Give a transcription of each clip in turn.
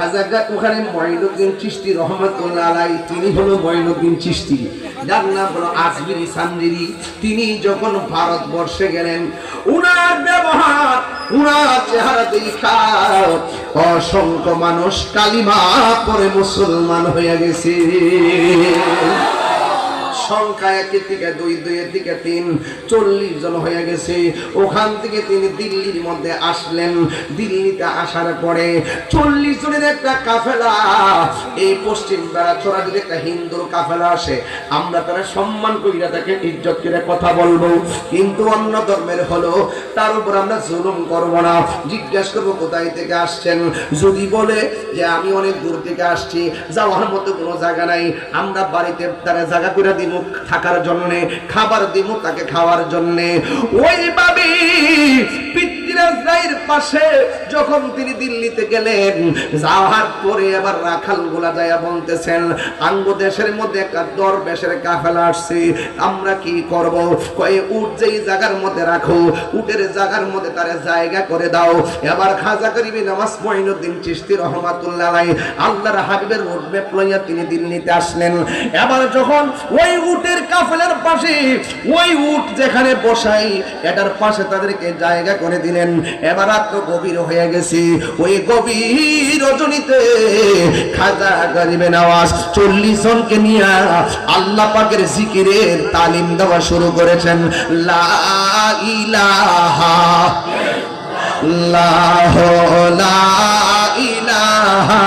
খাজা ওখানে মঈনুদ্দিন চিশতি রহমাতুল্লাহ আলাইহি, তিনি হলো মঈনুদ্দিন চিশতি, যার নাম হলো আজমিরি সানজিরি। তিনি যখন ভারতবর্ষে গেলেন, উনার ব্যবহার, উনার চেহারা দেখা অসংখ্য মানুষ কালিমা পড়ে মুসলমান হয়ে গেছে। সংখ্যা 1 থেকে 2, 2 থেকে 3, 40 জন হয়ে গেছে। ওখান থেকে তিনি দিল্লির মধ্যে আসলেন। দিল্লিতে আসার পরে 40 জনের একটা কাফেলা, এই পশ্চিম বেড়াছড়া যদি একটা হিন্দুর কাফেলা আসে, আমরা তারা সম্মান কইরা তাকে ইজ্জত করে কথা বলবো, কিন্তু অন্য ধর্মের হলো তার উপর আমরা জুলুম করব না। জিজ্ঞেস করবো কোথায় থেকে আসছেন, যদি বলে যে আমি অনেক দূর থেকে আসছি, যাওয়ার মতো কোনো জায়গা নাই, আমরা বাড়িতে তারা জায়গা করে দিব থাকার জন্য, খাবার দিব তাকে খাওয়ার জন্য। ওইভাবে পৃথ্বীরাজ রায়ের পাশে যখন তিনি দিল্লিতে গেলেন, যাওয়ার পরে আবার রাখাল গুলা যাইয়া বলতেছেন, আঙ্গ দেশের মধ্যে একটা দরবেশের কাফেলা আসছে, আমরা কি করব? কয়ে উট যেই জায়গার মধ্যে রাখো, উটের জায়গার মধ্যে তারে জায়গা করে দাও। এবার খাজা গরিবি নওয়াজ মঈনুদ্দিন চিশতি রহমাতুল্লাহ আলাইহি আল্লাহর হাবিবের রোডম্যাপ লইয়া তিনি দিল্লিতে আসলেন। এবার যখন ওই উটের কাফেলার পাশে, ওই উট যেখানে বসাই, এটার পাশে তাদেরকে জায়গা করে দিলেন। এবার রাত গভীর হয়ে গেছে, ওই গভীর রজনীতে খাজা গরিবে নওয়াজ 40 জনকে নিয়ে আল্লাহ পাকের জিকিরের তালিম দেওয়া শুরু করেছেন। লা ইলাহা ইল্লাল্লাহ, লা ইলাহা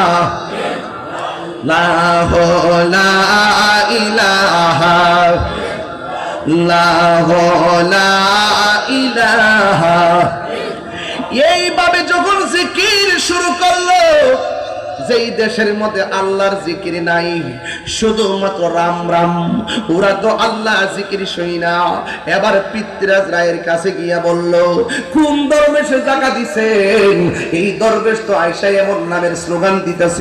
ইল্লাল্লাহ, লা ইলাহা ইল্লাল্লাহ, লা ইলাহা। এইভাবে যখন জিকির শুরু করলো, যেই দেশের মধ্যে আল্লাহর জিকির নাই, শুধুমাত্র রাম রাম, ওরা তো আল্লাহ জিকির শুনি না। এবার পৃথ্বীরাজ রায়ের কাছে গিয়া বলল, কোন দরবেশে জায়গা দিছেন? এই দরবেশ তো আয়সা এমন নামের স্লোগান দিতেছে।